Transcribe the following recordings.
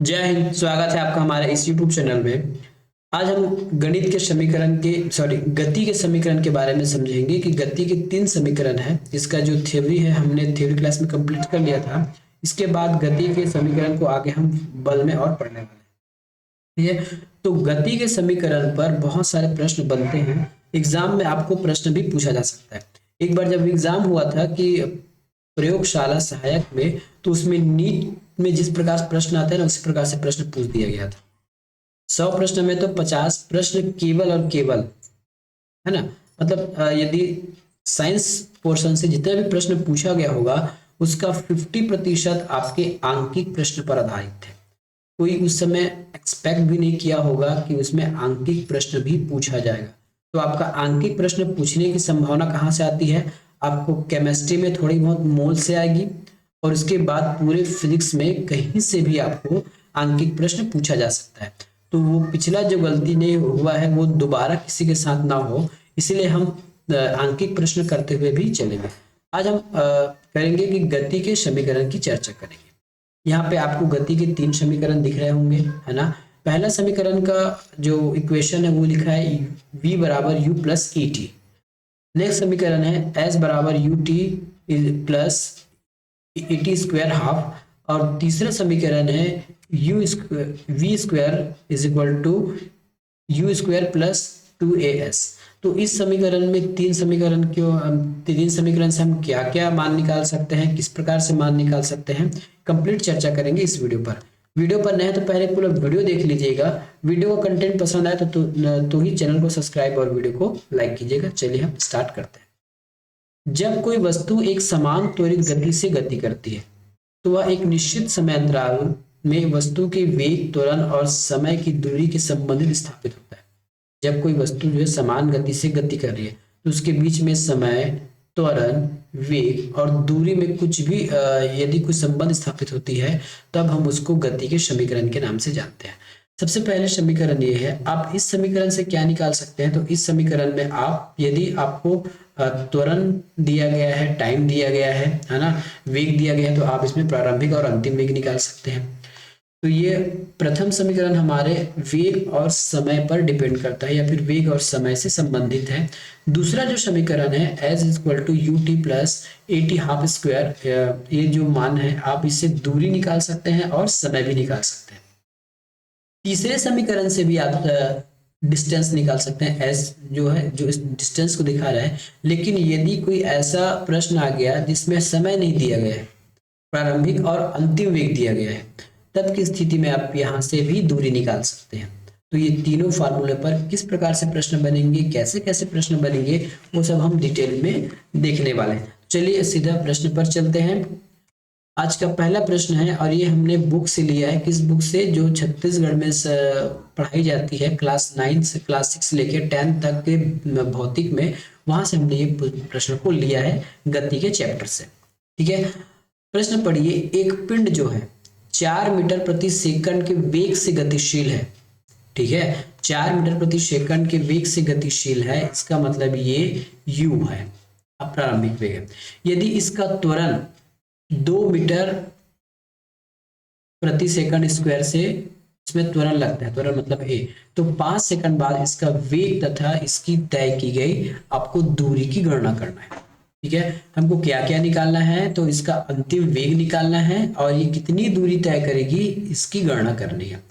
जय हिंद। स्वागत है आपका हमारे इस YouTube चैनल में। आज हम गणित के समीकरण के गति के समीकरण के बारे में समझेंगे कि गति के 3 समीकरण है। इसका जो थ्योरी है हमने थ्योरी क्लास में कंप्लीट कर लिया था। इसके बाद गति के समीकरण को आगे हम बल में और पढ़ने वाले हैं। ठीक है, तो गति के समीकरण पर बहुत सारे प्रश्न बनते हैं। एग्जाम में आपको प्रश्न भी पूछा जा सकता है। एक बार जब एग्जाम हुआ था कि प्रयोगशाला सहायक में, तो उसमें नीट में जिस प्रकार से प्रश्न आते हैं ना, उसी प्रकार से प्रश्न पूछ दिया गया था। 100 प्रश्न में तो 50 प्रश्न केवल और केवल, है ना, मतलब यदि साइंस पोर्शन से जितने भी प्रश्न पूछा गया होगा उसका 50% आपके आंकिक प्रश्न पर आधारित है। कोई उस समय एक्सपेक्ट भी नहीं किया होगा कि उसमें आंकिक प्रश्न भी पूछा जाएगा। तो आपका आंकिक प्रश्न पूछने की संभावना कहाँ से आती है? आपको केमिस्ट्री में थोड़ी बहुत मोल से आएगी, और उसके बाद पूरे फिजिक्स में कहीं से भी आपको आंकिक प्रश्न पूछा जा सकता है। तो वो पिछला जो गलती नहीं हुआ है वो दोबारा किसी के साथ ना हो, इसलिए हम आंकिक प्रश्न करते हुए भी चलेंगे। आज हम करेंगे कि गति के समीकरण की चर्चा करेंगे। यहाँ पे आपको गति के 3 समीकरण दिख रहे होंगे, है ना। पहला समीकरण का जो इक्वेशन है वो लिखा है v बराबर u plus a t. Next समीकरण है s बराबर u t plus a t square half. और तीसरा समीकरण है u square v square is equal to u square plus 2as। तो इस समीकरण में तीन समीकरण से हम क्या क्या मान निकाल सकते हैं, किस प्रकार से मान निकाल सकते हैं, कंप्लीट चर्चा करेंगे इस वीडियो पर नए तो पहले पूरा वीडियो देख लीजिएगा। वीडियो का कंटेंट पसंद आए तो ही चैनल को सब्सक्राइब और वीडियो को लाइक कीजिएगा। चलिए हम स्टार्ट करते हैं। जब कोई वस्तु एक समान त्वरित गति से गति करती है तो वह एक निश्चित समय अंतराल में वस्तु के वेग, त्वरण और समय की दूरी के संबंधित स्थापित होता है। जब कोई वस्तु जो है समान गति से गति कर रही है तो उसके बीच में समय, त्वरण, वेग और दूरी में कुछ भी यदि कोई संबंध स्थापित होती है तब हम उसको गति के समीकरण के नाम से जानते हैं। सबसे पहले समीकरण ये है। आप इस समीकरण से क्या निकाल सकते हैं? तो इस समीकरण में आप, यदि आपको त्वरण दिया गया है, टाइम दिया गया है ना, वेग दिया गया है, तो आप इसमें प्रारंभिक और अंतिम वेग निकाल सकते हैं। तो ये प्रथम समीकरण हमारे वेग और समय पर डिपेंड करता है या फिर वेग और समय से संबंधित है। दूसरा जो समीकरण है s equal to u t plus a t half square, ये जो मान है आप इससे दूरी निकाल सकते हैं और समय भी निकाल सकते हैं। तीसरे समीकरण से भी आप डिस्टेंस निकाल सकते हैं, एस जो है जो इस डिस्टेंस को दिखा रहा है। लेकिन यदि कोई ऐसा प्रश्न आ गया जिसमें समय नहीं दिया गया है, प्रारंभिक और अंतिम वेग दिया गया है, तब की स्थिति में आप यहाँ से भी दूरी निकाल सकते हैं। तो ये तीनों फार्मूले पर किस प्रकार से प्रश्न बनेंगे, कैसे कैसे प्रश्न बनेंगे, वो सब हम डिटेल में देखने वाले हैं। चलिए सीधा प्रश्न पर चलते हैं। आज का पहला प्रश्न है और ये हमने बुक से लिया है। किस बुक से? जो छत्तीसगढ़ में पढ़ाई जाती है क्लास 9 से क्लास 6 से लेकर 10 तक के भौतिक में, वहां से हमने ये प्रश्न को लिया है गति के चैप्टर से। ठीक है, प्रश्न पढ़िए। एक पिंड जो है 4 मीटर प्रति सेकंड के वेग से गतिशील है। ठीक है, 4 मीटर प्रति सेकंड के वेग से गतिशील है, इसका मतलब ये u है, अब प्रारंभिक वेग है। यदि इसका त्वरण 2 मीटर प्रति सेकंड स्क्वायर से इसमें त्वरण लगता है, त्वरण मतलब a, तो 5 सेकंड बाद इसका वेग तथा इसकी तय की गई आपको दूरी की गणना करना है। ठीक है, हमको क्या क्या निकालना है? तो इसका अंतिम वेग निकालना है और ये कितनी दूरी तय करेगी इसकी गणना करनी है।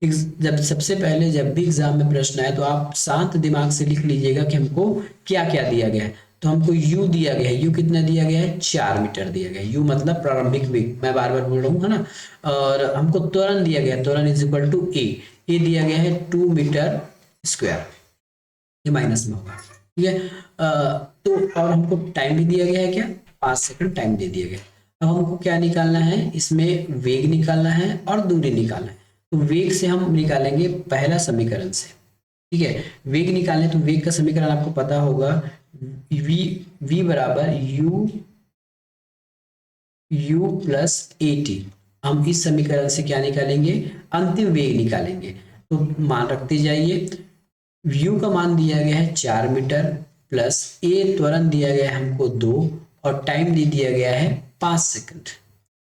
जब सबसे पहले जब भी एग्जाम में प्रश्न आए तो आप शांत दिमाग से लिख लीजिएगा कि हमको क्या क्या दिया गया है। तो हमको u दिया गया है, u कितना दिया गया है? 4 मीटर दिया गया है, u मतलब प्रारंभिक वेग, मैं बार बार बोल रहा हूँ, है ना। और हमको त्वरण दिया गया है, त्वरण इज इक्वल टू a दिया गया है 2 मीटर स्क्वायर, ये माइनस में होगा। ठीक है, तो और हमको टाइम भी दिया गया है, क्या? 5 सेकंड टाइम दे दिया गया है। अब हमको क्या निकालना है? इसमें वेग निकालना है और दूरी निकालना है। तो वेग से हम निकालेंगे पहला समीकरण से। ठीक है, वेग निकालने, तो वेग का समीकरण आपको पता होगा, v बराबर u प्लस ए टी। हम इस समीकरण से क्या निकालेंगे? अंतिम वेग निकालेंगे। तो मान रखते जाइए, u का मान दिया गया है 4 मीटर प्लस a त्वरण दिया गया है हमको 2 और टाइम दे दिया गया है 5 सेकंड।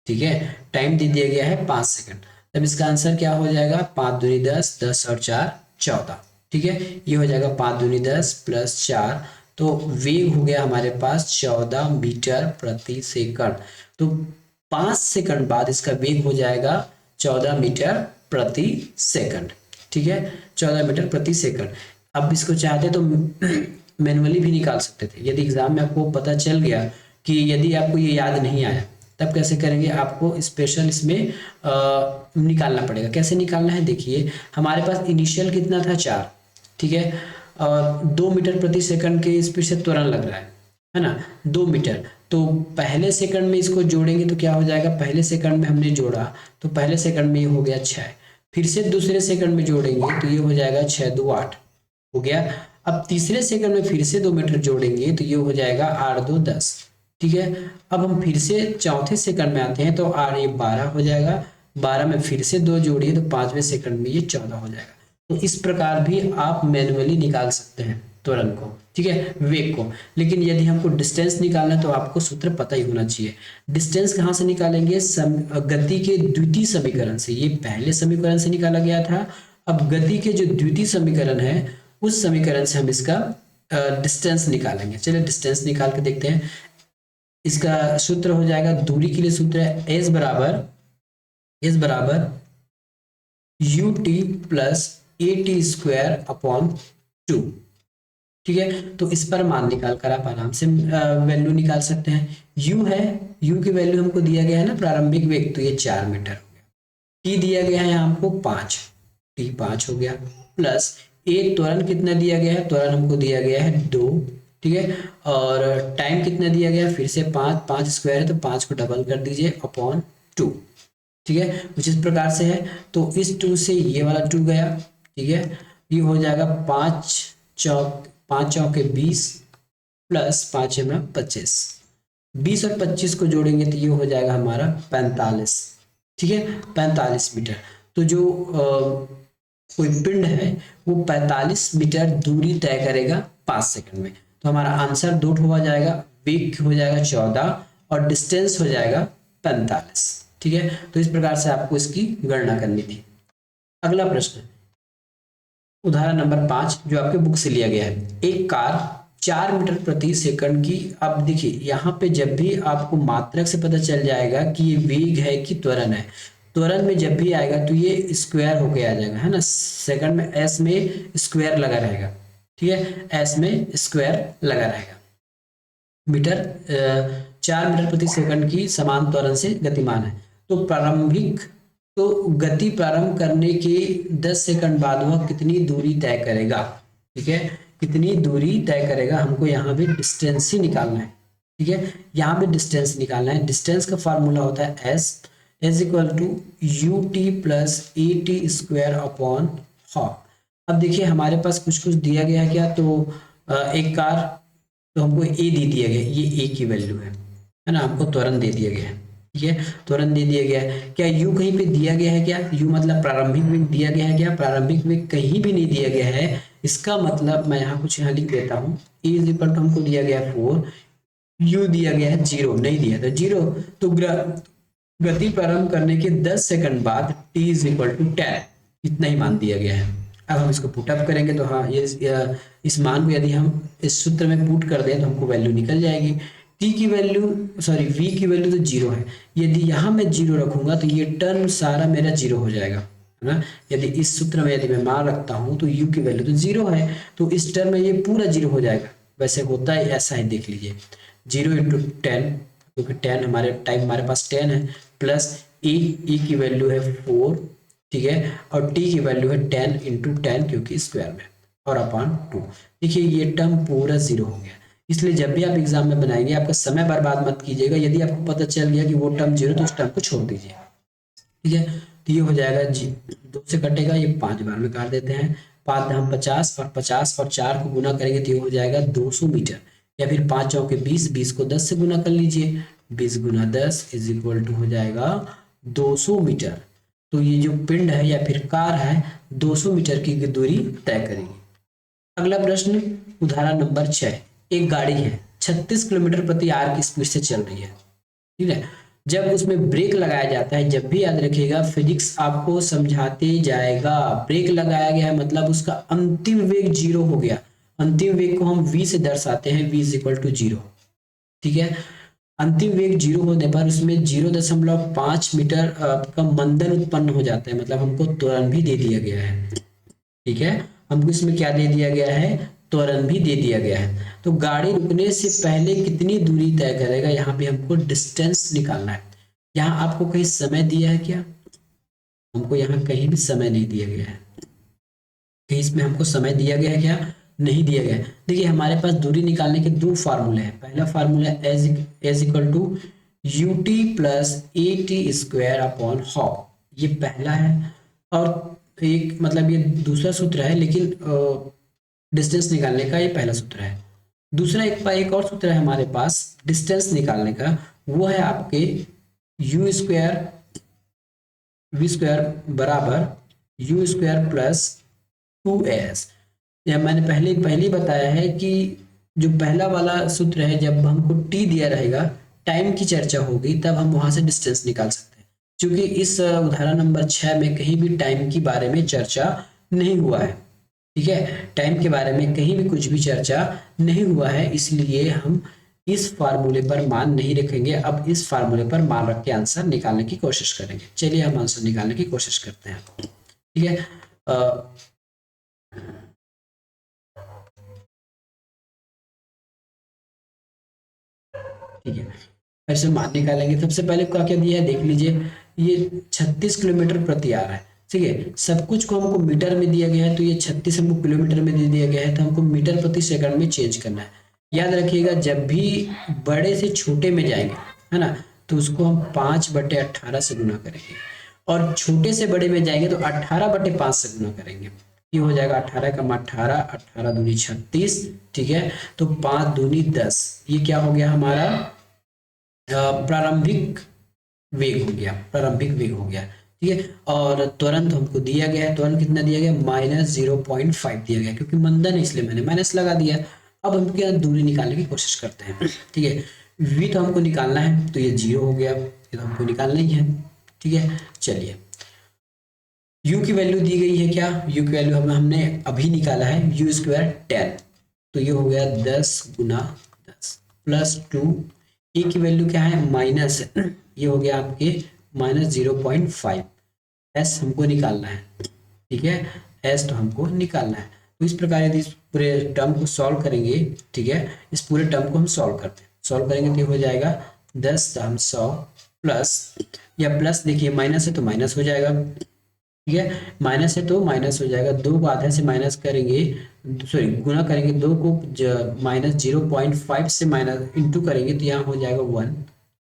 ठीक है, टाइम दे दिया गया है 5 सेकंड। तब इसका आंसर क्या हो जाएगा, 5 दूनी 10, 10 और 4 14। ठीक है, ये हो जाएगा 5 दूनी 10 प्लस 4, तो वेग हो गया हमारे पास 14 मीटर प्रति सेकंड। तो 5 सेकंड बाद इसका वेग हो जाएगा 14 मीटर प्रति सेकंड। ठीक है, 14 मीटर प्रति सेकंड। अब इसको चाहते तो मैनुअली भी निकाल सकते थे। यदि एग्जाम में आपको पता चल गया कि यदि आपको ये याद नहीं आया, तब कैसे करेंगे, आपको स्पेशल इसमें निकालना पड़ेगा। कैसे निकालना है, देखिए हमारे पास इनिशियल कितना था 4, ठीक है, और 2 मीटर प्रति सेकंड के स्पीड से त्वरण लग रहा है ना, 2 मीटर। तो पहले सेकंड में इसको जोड़ेंगे तो क्या हो जाएगा, पहले सेकंड में हमने जोड़ा तो पहले सेकंड में ये हो गया 6, फिर से दूसरे सेकंड में जोड़ेंगे तो ये हो जाएगा 6 2 8 हो गया। अब तीसरे सेकंड में फिर से 2 मीटर जोड़ेंगे तो ये हो जाएगा 8 2 10। ठीक है, अब हम फिर से चौथे सेकंड में आते हैं तो ये 12 हो जाएगा, 12 में फिर से 2 जोड़िए तो 5वें सेकंड में ये 14 हो जाएगा। तो इस प्रकार भी आप मैनुअली निकाल सकते हैं त्वरण को, ठीक है, वेग को। लेकिन यदि हमको डिस्टेंस निकालना है तो आपको सूत्र पता ही होना चाहिए। डिस्टेंस कहाँ से निकालेंगे, गति के द्वितीय समीकरण से। ये पहले समीकरण से निकाला गया था, अब गति के जो द्वितीय समीकरण है उस समीकरण से हम इसका डिस्टेंस निकालेंगे। चलिए डिस्टेंस निकाल के देखते हैं। इसका सूत्र हो जाएगा, दूरी के लिए सूत्र है एस बराबर u t plus a t square upon 2। ठीक है, तो इस पर मान निकाल कर आप आराम से वैल्यू निकाल सकते हैं। यू है, यू की वैल्यू हमको दिया गया है ना प्रारंभिक वेग, तो ये 4 मीटर हो गया। टी दिया गया है हमको 5, टी 5 हो गया, प्लस ए त्वरण कितना दिया गया है, त्वरण हमको दिया गया है 2। ठीक है, और टाइम कितना दिया गया है, फिर से 5, 5 स्क्वायर है तो 5 को डबल कर दीजिए अपॉन 2। ठीक है, कुछ इस प्रकार से है। तो इस 2 से ये वाला 2 गया। ठीक है, ये हो जाएगा 5 चौके 20 प्लस 5 में 25, 20 और 25 को जोड़ेंगे तो ये हो जाएगा हमारा 45। ठीक है, 45 मीटर। तो जो कोई पिंड है वो 45 मीटर दूरी तय करेगा 5 सेकंड में। तो हमारा आंसर 2 हो जाएगा, वेग हो जाएगा 14 और डिस्टेंस हो जाएगा 45। ठीक है, तो इस प्रकार से आपको इसकी गणना करनी थी। अगला प्रश्न, उदाहरण नंबर 5 जो आपके बुक से लिया गया है। एक कार 4 मीटर प्रति सेकंड की। अब देखिए यहाँ पे जब भी आपको मात्रक से पता चल जाएगा कि ये वेग है कि त्वरण है, त्वरण में जब भी आएगा तो ये स्क्वायर होके आ जाएगा, है ना, सेकंड में एस में स्क्वायर लगा रहेगा। ठीक है, एस में स्क्वायर लगा रहेगा। मीटर 4 मीटर प्रति सेकंड की समान त्वरण से गतिमान है। तो गति प्रारंभ करने के 10 सेकंड बाद वह कितनी दूरी तय करेगा। ठीक है, कितनी दूरी तय करेगा, हमको यहाँ पे डिस्टेंस ही निकालना है। ठीक है, यहाँ पे डिस्टेंस निकालना है। डिस्टेंस का फार्मूला होता है s equal to u t plus a t square upon half. अब देखिए हमारे पास कुछ कुछ दिया गया है क्या, तो एक कार, तो हमको ए दे दिया गया, ये ए की वैल्यू है ना, हमको त्वरण दे दिया गया है। ठीक है, त्वरण दे दिया गया है। क्या यू कहीं पे दिया गया है क्या, यू मतलब प्रारंभिक वेग दिया गया है क्या, प्रारंभिक वेग कहीं भी नहीं दिया गया है। इसका मतलब मैं यहाँ कुछ यहाँ लिख देता हूँ, ए इज इक्वल टू हमको दिया गया है 4, यू दिया गया है 0, नहीं दिया था 0। तो गति प्रारंभ करने के 10 सेकंड बाद t इज इक्वल टू 10, इतना ही मान दिया गया है। अब हम इसको पुट अप करेंगे तो हाँ, ये इस मान को यदि हम इस सूत्र में पुट कर दें तो हमको वैल्यू निकल जाएगी। टी की वैल्यू वी की वैल्यू तो 0 है। यदि यहाँ मैं 0 रखूंगा तो ये टर्म सारा मेरा 0 हो जाएगा, है ना। यदि इस सूत्र में यदि मैं मान रखता हूँ तो u की वैल्यू तो 0 है, तो इस टर्म में ये पूरा 0 हो जाएगा। वैसे होता है ऐसा ही, देख लीजिए 0 × 10, क्योंकि 10 हमारे टाइम हमारे पास 10 है, प्लस e की वैल्यू है 4, ठीक है, और t की वैल्यू है 10 × 10 क्योंकि स्क्वायर में, और अपॉन 2। देखिए ये टर्म पूरा 0 हो गया। इसलिए जब भी आप एग्जाम में बनाएंगे आपका समय बर्बाद मत कीजिएगा। यदि आपको पता चल गया कि वो टर्म 0 तो उस टर्म को छोड़ दीजिए। ठीक है, तो ये हो जाएगा 2 से कटेगा, ये 5 बार में काट देते हैं, 5 दाम 50 और 50 और 4 को गुना करेंगे तो ये हो जाएगा 200 मीटर, या फिर 5 चौके 20, 20 को 10 से गुना कर लीजिए, 20 × 10 इज इक्वल टू हो जाएगा 200 मीटर। तो ये जो पिंड है या फिर कार है 200 मीटर की दूरी तय करेगी। अगला प्रश्न, उदाहरण नंबर 6। एक गाड़ी है 36 किलोमीटर प्रति आवर की स्पीड से चल रही है। ठीक है, जब उसमें ब्रेक लगाया जाता है, जब भी याद रखिएगा फिजिक्स आपको समझाते जाएगा, ब्रेक लगाया गया है मतलब उसका अंतिम वेग जीरो हो गया। अंतिम वेग को हम v से दर्शाते हैं, v is equal to zero. ठीक है, अंतिम वेग जीरो होने पर उसमें 0.5 मीटर का मंदन उत्पन्न हो जाता है, मतलब हमको त्वरण भी दे दिया गया है। ठीक है, हमको इसमें क्या दे दिया गया है, त्वरण भी दे दिया गया है। तो गाड़ी रुकने से पहले कितनी दूरी तय करेगा, यहाँ पे हमको डिस्टेंस निकालना है। यहाँ आपको कहीं समय दिया है क्या, हमको यहाँ कहीं भी समय नहीं दिया गया है, कहीं इसमें हमको समय दिया गया है क्या, नहीं दिया गया है। देखिए हमारे पास दूरी निकालने के दो फार्मूले हैं। पहला formula s equal to u t plus a t square upon half, ये पहला है। और एक मतलब ये दूसरा सूत्र है, लेकिन डिस्टेंस निकालने का ये पहला सूत्र है। दूसरा एक और सूत्र है हमारे पास डिस्टेंस निकालने का, वो है आपके यू स्क्वायर वी स्क्वायर बराबर यू स्क्वायर प्लस 2s। यह मैंने पहले बताया है कि जो पहला वाला सूत्र है, जब हमको t दिया रहेगा, टाइम की चर्चा होगी, तब हम वहां से डिस्टेंस निकाल सकते हैं। क्योंकि इस उदाहरण नंबर 6 में कहीं भी टाइम के बारे में चर्चा नहीं हुआ है। ठीक है, टाइम के बारे में कहीं भी कुछ भी चर्चा नहीं हुआ है, इसलिए हम इस फार्मूले पर मान नहीं रखेंगे। अब इस फार्मूले पर मान रख के आंसर निकालने की कोशिश करेंगे। चलिए हम आंसर निकालने की कोशिश करते हैं। ठीक है, ठीक है, ऐसे मान निकालेंगे। सबसे पहले क्या क्या दिया है देख लीजिए, ये 36 किलोमीटर प्रति आ रहा है। ठीक है, सब कुछ को हमको मीटर में दिया गया है, तो ये 36 हमको किलोमीटर में दे दिया गया है, तो हमको मीटर प्रति सेकंड में चेंज करना है। याद रखिएगा जब भी बड़े से छोटे में जाएंगे, है ना, तो उसको हम 5/18 से गुना करेंगे, और छोटे से बड़े में जाएंगे तो 18/5 से गुना करेंगे। ये हो जाएगा 18 का 18, 18 दूनी 36। ठीक है, तो 5 दूनी 10, ये क्या हो गया हमारा प्रारंभिक वेग हो गया, प्रारंभिक वेग हो गया। ठीक है, और तुरंत हमको दिया गया है, तुरंत कितना दिया गया, -0.5 दिया गया, क्योंकि मंदन है इसलिए मैंने माइनस लगा दिया। अब हम क्या दूरी निकालने की कोशिश करते हैं। ठीक है, v तो हमको निकालना है, तो ये 0 हो गया, ये तो हमको निकालना ही है। ठीक है, चलिए u की वैल्यू दी गई है क्या, u की वैल्यू हमने अभी निकाला है, u स्क्वायर 10, तो ये हो गया 10 गुना 10 प्लस 2, ए की वैल्यू क्या है माइनस, ये हो गया आपके -0.5, एस हमको निकालना है। ठीक है, एस तो हमको निकालना है। तो इस प्रकार यदि इस पूरे टर्म को सॉल्व करेंगे, ठीक है, इस पूरे टर्म को हम सॉल्व करते हैं, सॉल्व करेंगे तो ये हो जाएगा 10 दाम 100 प्लस, या प्लस देखिए माइनस है तो माइनस हो जाएगा। ठीक है, माइनस है तो माइनस हो जाएगा, 2 को आधे से माइनस करेंगे, सॉरी गुना करेंगे, 2 को -0.5 से माइनस इंटू करेंगे तो यहाँ हो जाएगा 1।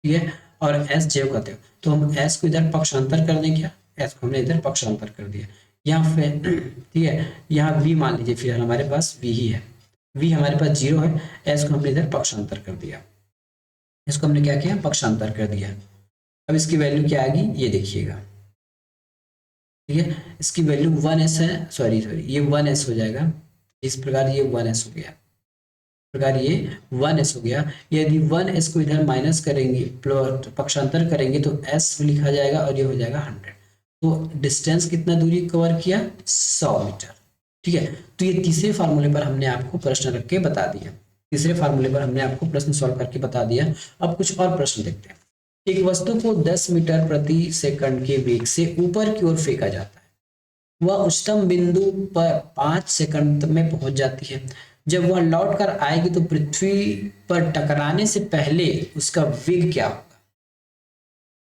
ठीक है, और एस जेव कहते हो, तो हम एस को इधर पक्षांतर कर दें क्या, एस को हमने इधर पक्षांतर कर दिया यहाँ पे। ठीक है, यहाँ वी मान लीजिए, फिर हमारे पास वी ही है, वी हमारे पास 0 है, एस को हमने इधर पक्षांतर कर दिया, इसको हमने क्या किया, पक्षांतर कर दिया। अब इसकी वैल्यू क्या आएगी ये देखिएगा। ठीक है, इसकी वैल्यू 1s है, सॉरी ये 1s हो जाएगा, इस प्रकार ये 1s हो गया, प्रकार ये 1s हो गया। यदि 1s को इधर माइनस करेंगे, पक्षांतर करेंगे, तो s लिखा जाएगा और ये हो जाएगा 100। तो डिस्टेंस कितना दूरी कवर किया, 100 मीटर। ठीक है, तो ये तीसरे फार्मूले पर हमने आपको प्रश्न रख के बता दिया, तीसरे फार्मूले पर हमने आपको प्रश्न सॉल्व करके बता दिया। अब कुछ और प्रश्न देखते हैं। एक वस्तु को 10 मीटर प्रति सेकंड के वेग से ऊपर की ओर फेंका जाता है, वह उच्चतम बिंदु पर 5 सेकंड में पहुंच जाती है। जब वह लौट कर आएगी तो पृथ्वी पर टकराने से पहले उसका वेग क्या होगा।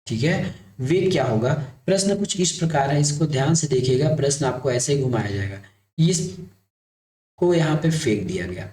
ठीक है, वेग क्या होगा। प्रश्न कुछ इस प्रकार है, इसको ध्यान से देखिएगा, प्रश्न आपको ऐसे ही घुमाया जाएगा। इसको यहाँ पे फेंक दिया गया,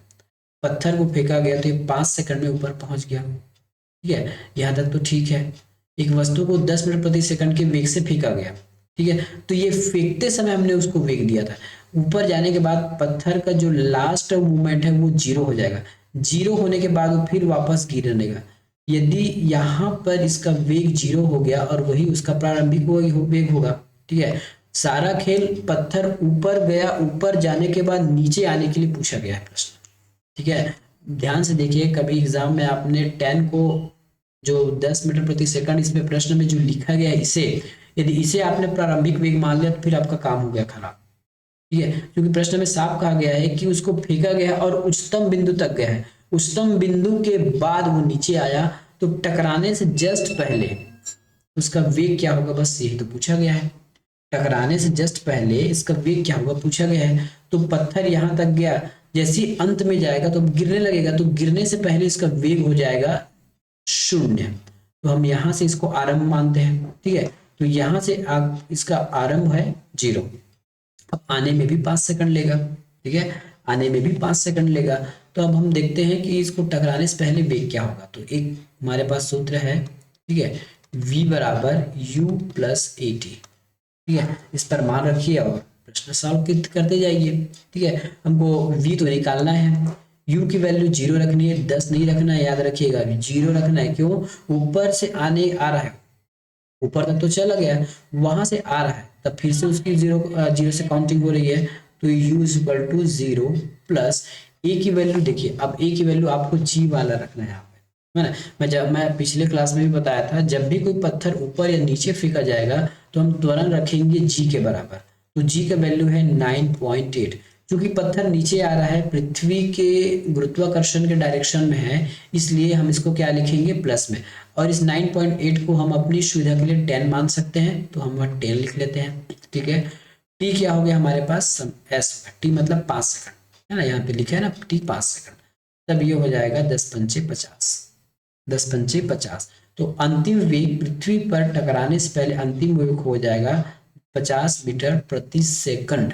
पत्थर को फेंका गया तो ये 5 सेकंड में ऊपर पहुंच गया। ठीक है, यहाँ तक तो ठीक है। एक वस्तु को 10 मीटर प्रति सेकंड के वेग से फेंका गया, ठीक है, तो ये फेंकते समय हमने उसको वेग दिया था। ऊपर जाने के बाद पत्थर का जो लास्ट मूवमेंट है वो 0 हो जाएगा, 0 होने के बाद वो फिर वापस गिरने का। यदि यहाँ पर इसका वेग 0 हो गया और वही उसका प्रारंभिक वेग होगा। ठीक है, सारा खेल पत्थर ऊपर गया, ऊपर जाने के बाद नीचे आने के लिए पूछा गया है प्रश्न। ठीक है, ध्यान से देखिए, कभी एग्जाम में आपने 10 को जो 10 मीटर प्रति सेकंड इसमें प्रश्न में जो लिखा गया है, इसे यदि इसे आपने प्रारंभिक वेग मान लिया तो फिर आपका काम हो गया खराब। ठीक है, क्योंकि प्रश्न में साफ कहा गया है कि उसको फेंका गया और उच्चतम बिंदु तक गया है, उच्चतम बिंदु के बाद वो नीचे आया, तो टकराने से जस्ट पहले उसका वेग क्या होगा, बस यही तो पूछा गया है। टकराने से जस्ट पहले इसका वेग क्या होगा पूछा गया है। तो पत्थर यहां तक गया, जैसे ही अंत में जाएगा तो गिरने लगेगा, तो गिरने से पहले इसका वेग हो जाएगा 0। तो हम यहां से इसको आरंभ मानते हैं। ठीक है, तो यहां से इसका आरंभ है 0। अब आने में भी 5 सेकंड लेगा। ठीक है, आने में भी 5 सेकंड लेगा। तो अब हम देखते हैं कि इसको टकराने से पहले वेग क्या होगा। तो एक हमारे पास सूत्र है, ठीक है, v बराबर u प्लस ए टी। ठीक है, इस पर मान रखिए और प्रश्न सॉल्व करते जाइए। ठीक है, हमको v तो निकालना है, u की वैल्यू 0 रखनी है, 10 नहीं रखना है, याद रखिएगा, 0 रखना है। क्यों, ऊपर से आने आ रहा है, ऊपर तक तो चला गया, वहां से आ रहा है, तब फिर से उसकी 0 से काउंटिंग हो रही है। तो u इक्वल टू 0 प्लस a की वैल्यू, देखिए अब a की वैल्यू आपको g वाला रखना है यहाँ पे, है ना। मैं पिछले क्लास में भी बताया था, जब भी कोई पत्थर ऊपर या नीचे फेंका जाएगा तो हम तुरंत रखेंगे g के बराबर। तो g का वैल्यू है 9.8। क्योंकि पत्थर नीचे आ रहा है, पृथ्वी के गुरुत्वाकर्षण के डायरेक्शन में है, इसलिए हम इसको क्या लिखेंगे, प्लस में। और इस 9.8 को हम अपनी सुविधा के लिए 10 मान सकते हैं, तो हम वहाँ 10 लिख लेते हैं। ठीक है, t क्या हो गया हमारे पास, s होगा, t मतलब 5 सेकंड, है ना, यहाँ पे लिखा है ना t 5 सेकंड। तब ये हो जाएगा 10 पंचे 50, 10 पंचे 50। तो अंतिम वेग पृथ्वी पर टकराने से पहले अंतिम वेग हो जाएगा 50 मीटर प्रति सेकंड।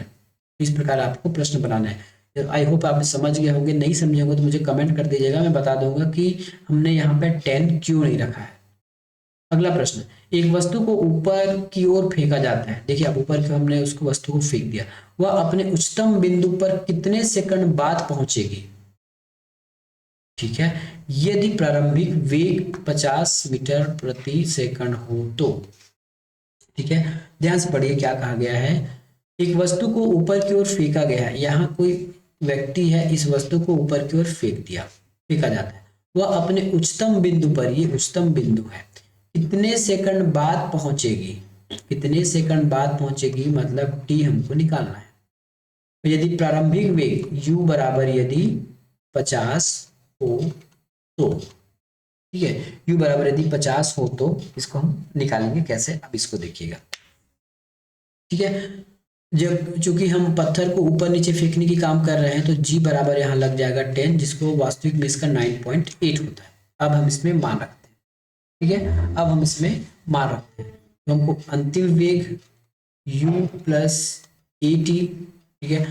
इस प्रकार आपको प्रश्न बनाना है। आई होप आप समझ गए होंगे, नहीं समझे होंगे तो मुझे कमेंट कर दीजिएगा, मैं बता दूंगा कि हमने यहाँ पे 10 क्यों नहीं रखा है। अगला प्रश्न, एक वस्तु को ऊपर की ओर फेंका जाता है। देखिए अब ऊपर की हमने उसको वस्तु को फेंक दिया, वह अपने उच्चतम बिंदु पर कितने सेकंड बाद पहुंचेगी। ठीक है, यदि प्रारंभिक वेग 50 मीटर प्रति सेकंड हो तो। ठीक है, ध्यान से पढ़िए क्या कहा गया है। एक वस्तु को ऊपर की ओर फेंका गया है, यहाँ कोई व्यक्ति है, इस वस्तु को ऊपर की ओर फेंक दिया, फेंका जाता है, वह अपने उच्चतम बिंदु पर, ये उच्चतम बिंदु है, कितने सेकंड बाद पहुंचेगी। कितने सेकंड बाद पहुंचेगी मतलब टी हमको निकालना है। तो यदि प्रारंभिक वेग u बराबर यदि 50 हो तो, ठीक है, u बराबर यदि 50 हो तो इसको हम निकालेंगे कैसे, अब इसको देखिएगा। ठीक है, जब चूंकि हम पत्थर को ऊपर नीचे फेंकने की काम कर रहे हैं तो g बराबर यहाँ लग जाएगा 10, जिसको वास्तविक में इसका 9.8 होता है। अब हम इसमें मान रखते हैं। ठीक है, अब हम इसमें मान रखते हैं, तो हमको अंतिम वेग u प्लस ए टी, ठीक है,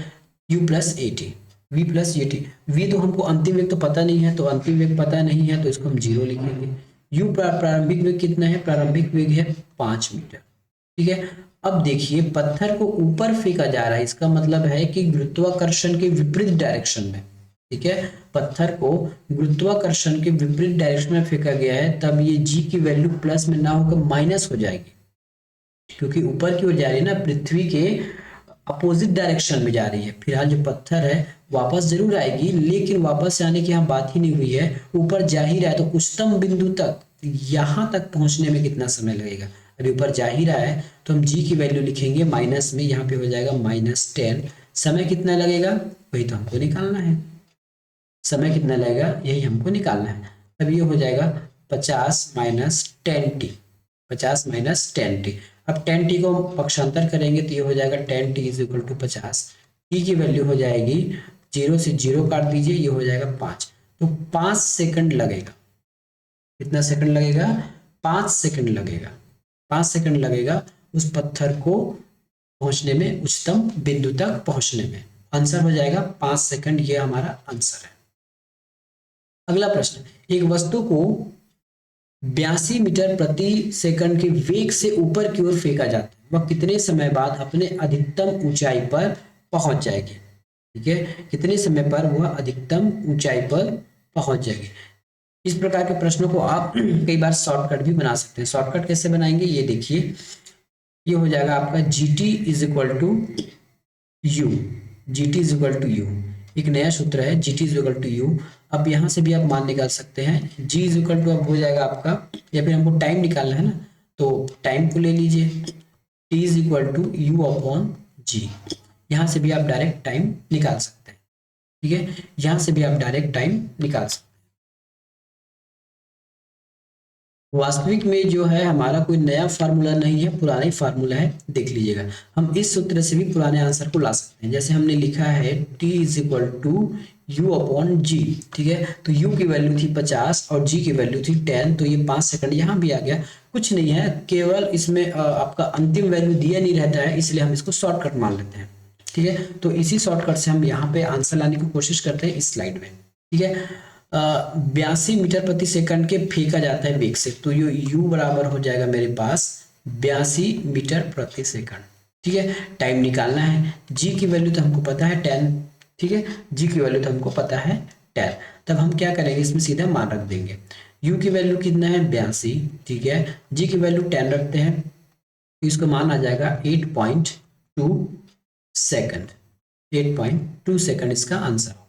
u plus a T, v plus a T. v तो हमको अंतिम वेग तो पता नहीं है, तो अंतिम वेग पता नहीं है तो इसको हम 0 लिखेंगे। u प्रारंभिक वेग कितना है, प्रारंभिक वेग है 5 मीटर। ठीक है, अब देखिए पत्थर को ऊपर फेंका जा रहा है, इसका मतलब है कि गुरुत्वाकर्षण के विपरीत डायरेक्शन में। ठीक है, पत्थर को गुरुत्वाकर्षण के विपरीत डायरेक्शन में फेंका गया है, तब ये g की वैल्यू प्लस में ना होकर माइनस हो जाएगी, क्योंकि ऊपर की ओर जा रही है ना, पृथ्वी के अपोजिट डायरेक्शन में जा रही है। फिलहाल जो पत्थर है वापस जरूर आएगी, लेकिन वापस आने की यहाँ बात ही नहीं हुई है, ऊपर जा ही रहा है, तो उच्चतम बिंदु तक, यहाँ तक पहुंचने में कितना समय लगेगा। अभी ऊपर जा ही रहा है तो हम g की वैल्यू लिखेंगे माइनस में, यहाँ पे हो जाएगा -10। समय कितना लगेगा वही तो हमको निकालना है, समय कितना लगेगा यही हमको निकालना है। तब ये हो जाएगा 50 माइनस 10t, 50 माइनस 10t। अब 10t को पक्षांतर करेंगे तो ये हो जाएगा 10t is equal to 50। t की वैल्यू हो जाएगी 0 से 0 काट दीजिए, ये हो जाएगा 5। तो 5 सेकंड लगेगा। कितना सेकंड लगेगा, 5 सेकंड लगेगा, 5 सेकंड लगेगा उस पत्थर को पहुंचने में, उच्चतम बिंदु तक पहुंचने में। आंसर हो जाएगा 5 सेकंड, ये हमारा आंसर है। अगला प्रश्न, एक वस्तु को 82 मीटर प्रति सेकंड के वेग से ऊपर की ओर फेंका जाता है, वह कितने समय बाद अपने अधिकतम ऊंचाई पर पहुंच जाएगी। ठीक है, कितने समय पर वह अधिकतम ऊंचाई पर पहुंच जाएगी। इस प्रकार के प्रश्नों को आप कई बार शॉर्टकट भी बना सकते हैं। शॉर्टकट कैसे बनाएंगे ये देखिए, ये हो जाएगा आपका gt is equal to u, gt is equal to u, एक नया सूत्र है gt is equal to u. अब यहाँ से भी आप मान निकाल सकते हैं। जी इज इक्वल टू अब हो जाएगा आपका, या फिर हमको टाइम निकालना है ना, तो टाइम को ले लीजिए, T is equal to U upon G. यहाँ से भी आप डायरेक्ट टाइम निकाल सकते हैं, ठीक है, यहाँ से भी आप डायरेक्ट टाइम निकाल सकते हैं। वास्तविक में जो है हमारा कोई नया फार्मूला नहीं है, पुराना ही फार्मूला है, देख लीजिएगा। हम इस सूत्र से भी पुराने आंसर को ला सकते हैं। जैसे हमने लिखा है t is equal to U upon G, ठीक है, तो u की वैल्यू थी 50 और g की वैल्यू थी 10, तो ये 5 सेकंड यहाँ भी आ गया। कुछ नहीं है, केवल इसमें आपका अंतिम वैल्यू दिया नहीं रहता है, इसलिए हम इसको शॉर्टकट मान लेते हैं, ठीक है। तो इसी शॉर्टकट से हम यहाँ पे आंसर लाने की कोशिश करते हैं इस स्लाइड में, ठीक है। 82 मीटर प्रति सेकंड के फेंका जाता है वेग से, तो ये u बराबर हो जाएगा मेरे पास 82 मीटर प्रति सेकंड, ठीक है। टाइम निकालना है, g की वैल्यू तो हमको पता है 10, ठीक है, g की वैल्यू तो हमको पता है 10। तब हम क्या करेंगे, इसमें सीधा मान रख देंगे। u की वैल्यू कितना है 82, ठीक है, g की वैल्यू 10 रखते हैं, तो इसका मान आ जाएगा 8.2 सेकंड। 8.2 सेकंड इसका आंसर होगा।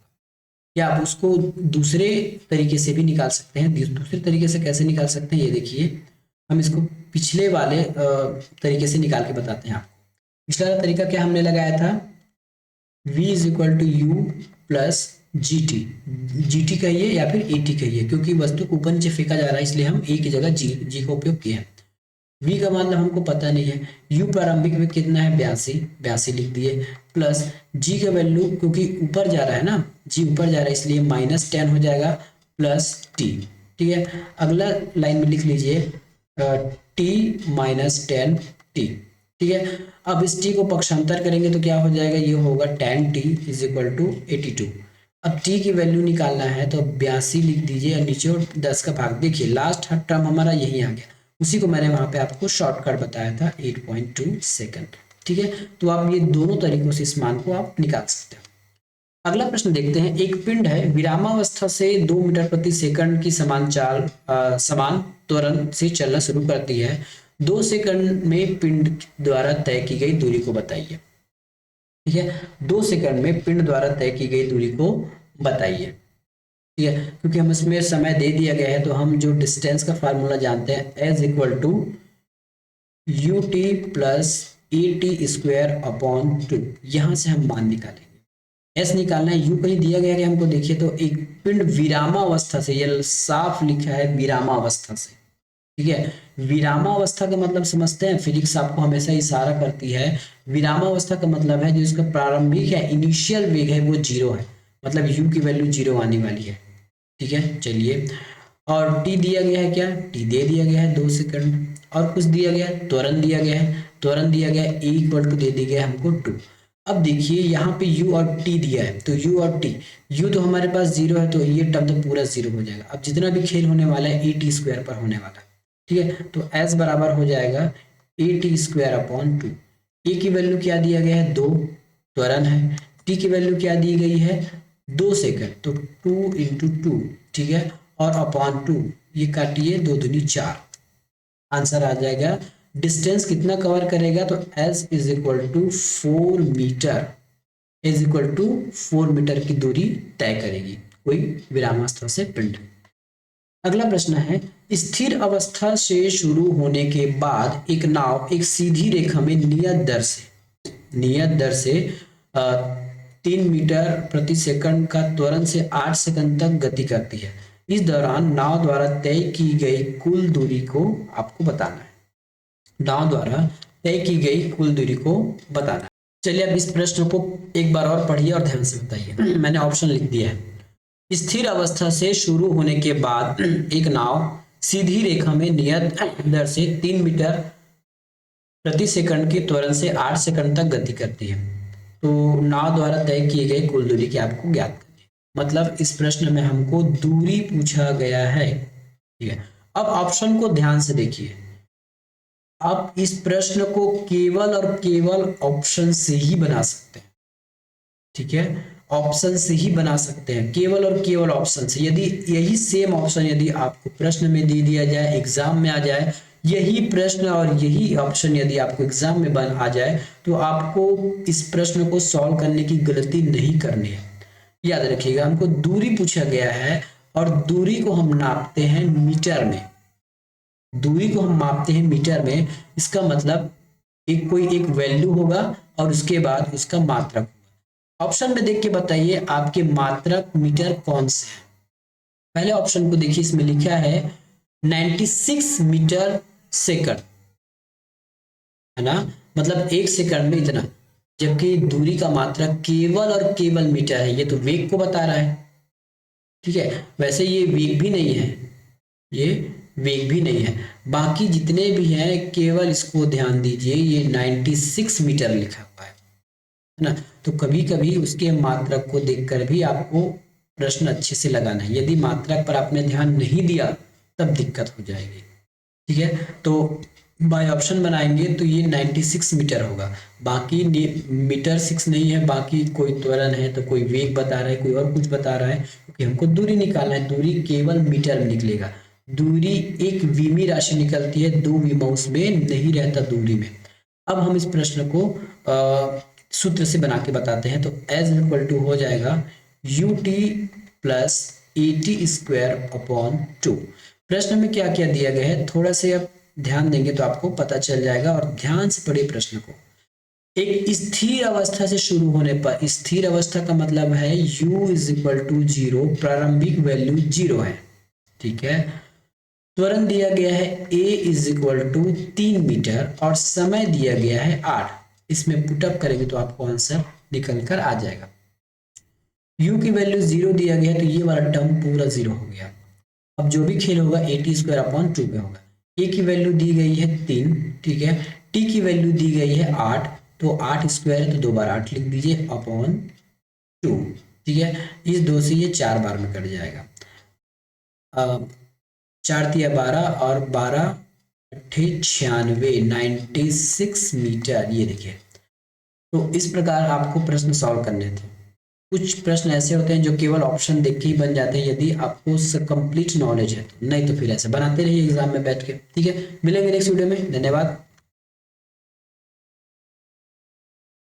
या आप उसको दूसरे तरीके से भी निकाल सकते हैं। दूसरे तरीके से कैसे निकाल सकते हैं, ये देखिए, हम इसको पिछले वाले तरीके से निकाल के बताते हैं आपको। पिछला तरीका क्या हमने लगाया था, v is equal to u plus g t कहिए या फिर ए टी कहिए, क्योंकि वस्तु को ऊपर नीचे फेंका जा रहा है, इसलिए हम ए की जगह जी का उपयोग किए हैं। v का मतलब हमको पता नहीं है, u प्रारंभिक में कितना है 82 लिख दिए, प्लस g का वैल्यू क्योंकि ऊपर जा रहा है ना, g ऊपर जा रहा है इसलिए -10 हो जाएगा, प्लस t, ठीक है। अगला लाइन में लिख लीजिए t -10 t, ठीक है। अब इस t को पक्षांतर करेंगे तो क्या हो जाएगा, ये होगा tan t is equal to 82। अब t की वैल्यू निकालना है तो 82 लिख दीजिए और नीचे 10 का भाग, देखिए लास्ट टर्म हमारा यही आ गया, उसी को मैंने वहां पे आपको शॉर्टकट बताया था 8.2 सेकंड, ठीक है। तो आप ये दोनों तरीकों से इस मान को आप निकाल सकते हैं। अगला प्रश्न देखते हैं। एक पिंड है, विरामावस्था से 2 मीटर प्रति सेकंड की समान त्वरण से चलना शुरू करती है। 2 सेकंड में पिंड द्वारा तय की गई दूरी को बताइए, ठीक है। 2 सेकंड में पिंड द्वारा तय की गई दूरी को बताइए, ठीक है। क्योंकि हम इसमें समय दे दिया गया है तो हम जो डिस्टेंस का फार्मूला जानते हैं, s equal to u t plus a t square upon 2, यहां से हम मान निकालेंगे। एस निकालना है, यू कहीं दिया गया है हमको, देखिए तो एक पिंड विरामावस्था से, ये साफ लिखा है विरामावस्था से, ठीक है। विरामावस्था का मतलब समझते हैं, फिजिक्स आपको हमेशा इशारा करती है, विरामावस्था का मतलब है जो इसका प्रारंभिक है, इनिशियल वेग है वो 0 है, मतलब u की वैल्यू 0 आने वाली है, ठीक है। चलिए, और t दिया गया है, क्या t दे दिया गया है 2 सेकंड, और कुछ दिया गया है, त्वरण दिया गया है, त्वरण दिया गया है, e इक्वल टू दे दिया गया है हमको 2। अब देखिए यहाँ पे u और t दिया है, तो u और t, u तो हमारे पास 0 है तो ये टर्म तो पूरा 0 हो जाएगा। अब जितना भी खेल होने वाला है ए टी स्क्वायर पर होने वाला है, ठीक है। तो s बराबर हो जाएगा ए टी स्क्वायर अपॉन 2। ए की वैल्यू क्या दिया गया है 2, त्वरण है, t की वैल्यू क्या दी गई है 2 सेकंड, तो 2 इंटू 2, ठीक है, और अपॉन 2, ये काटिए 2 दूनी 4, आंसर आ जाएगा। डिस्टेंस कितना कवर करेगा, तो s is equal to 4 metre, is equal to 4 metre की दूरी तय करेगी कोई विरामावस्था से पिंड। अगला प्रश्न है, स्थिर अवस्था से शुरू होने के बाद एक नाव एक सीधी रेखा में नियत दर से 3 मीटर प्रति सेकंड का त्वरण से 8 सेकंड तक गति करती है। इस दौरान नाव द्वारा तय की गई कुल दूरी को आपको बताना है। नाव द्वारा तय की गई कुल दूरी को बताना है। चलिए अब इस प्रश्न को एक बार और पढ़िए और ध्यान से बताइए। मैंने ऑप्शन लिख दिया है। स्थिर अवस्था से शुरू होने के बाद एक नाव सीधी रेखा में नियत दर से 3 मीटर प्रति सेकंड के त्वरण से 8 सेकंड तक गति करती है। तो नाव द्वारा तय की गई कुल दूरी की आपको ज्ञात करनी है। मतलब इस प्रश्न में हमको दूरी पूछा गया है, ठीक है। अब ऑप्शन को ध्यान से देखिए। आप इस प्रश्न को केवल और केवल ऑप्शन से ही बना सकते हैं, ठीक है, ऑप्शन से ही बना सकते हैं, केवल और केवल ऑप्शन से। यदि यही सेम ऑप्शन यदि आपको प्रश्न में दे दिया जाए, एग्जाम में आ जाए, यही प्रश्न और यही ऑप्शन यदि आपको एग्जाम में आ जाए, तो आपको इस प्रश्न को सॉल्व करने की गलती नहीं करनी है। याद रखिएगा, हमको दूरी पूछा गया है और दूरी को हम नापते हैं मीटर में। दूरी को हम मापते हैं मीटर में, इसका मतलब एक कोई एक वैल्यू होगा और उसके बाद उसका मात्रक होगा। ऑप्शन में देख के बताइए आपके मात्रक मीटर कौन से हैं। पहले ऑप्शन को देखिए, इसमें लिखा है 96 मीटर सेकंड, है ना, मतलब एक सेकंड में इतना, जबकि दूरी का मात्रक केवल और केवल मीटर है। ये तो वेग को बता रहा है, ठीक है। वैसे ये वेग भी नहीं है, ये वेग भी नहीं है। बाकी जितने भी हैं केवल इसको ध्यान दीजिए, ये 96 मीटर लिखा हुआ है ना। तो कभी कभी उसके मात्रक को देखकर भी आपको प्रश्न अच्छे से लगाना है। यदि मात्रक पर आपने ध्यान नहीं दिया तब दिक्कत हो जाएगी, ठीक है। तो बाय ऑप्शन बनाएंगे तो ये 96 मीटर होगा। बाकी मीटर 6 नहीं है, बाकी कोई त्वरण है तो कोई वेग बता रहा है, कोई और कुछ बता रहा है, क्योंकि हमको दूरी निकालना है। दूरी केवल मीटर में निकलेगा। दूरी एक विमी राशि निकलती है, दो विमांश में नहीं रहता दूरी में। अब हम इस प्रश्न को सूत्र से बना के बताते हैं। तो एज इक्वल टू हो जाएगा you t plus a t square upon 2। प्रश्न में क्या क्या दिया गया है थोड़ा से अब ध्यान देंगे तो आपको पता चल जाएगा, और ध्यान से पढ़िए प्रश्न को। एक स्थिर अवस्था से शुरू होने पर, स्थिर अवस्था का मतलब है u इज इक्वल टू 0, प्रारंभिक वैल्यू 0 है, ठीक है। त्वरण दिया गया है a is equal to 3 metre और समय दिया गया है 8। इसमें पुटअप करेंगे तो आपको आंसर निकल कर आ जाएगा। u की वैल्यू 0 दिया गया है तो ये वाला टर्म पूरा 0 हो गया। अब जो भी खेल होगा ए टी स्क्वायर अपॉन 2 में होगा। ए की वैल्यू दी गई है 3, ठीक है। टी की वैल्यू दी गई है 8, तो 8 स्क्वायर है तो 2 बार 8 लिख दीजिए अपॉन 2, ठीक है। इस 2 से ये 4 बार में कट जाएगा। 4 तिया 12 और 12 अट्ठे 96, 96 मीटर। ये देखिए, तो इस प्रकार आपको प्रश्न सॉल्व करने थे। कुछ प्रश्न ऐसे होते हैं जो केवल ऑप्शन देख के ही बन जाते हैं, यदि आपको कंप्लीट नॉलेज है तो, नहीं तो फिर ऐसे बनाते रहिए एग्जाम में बैठ के, ठीक है। मिलेंगे नेक्स्ट वीडियो में, धन्यवाद।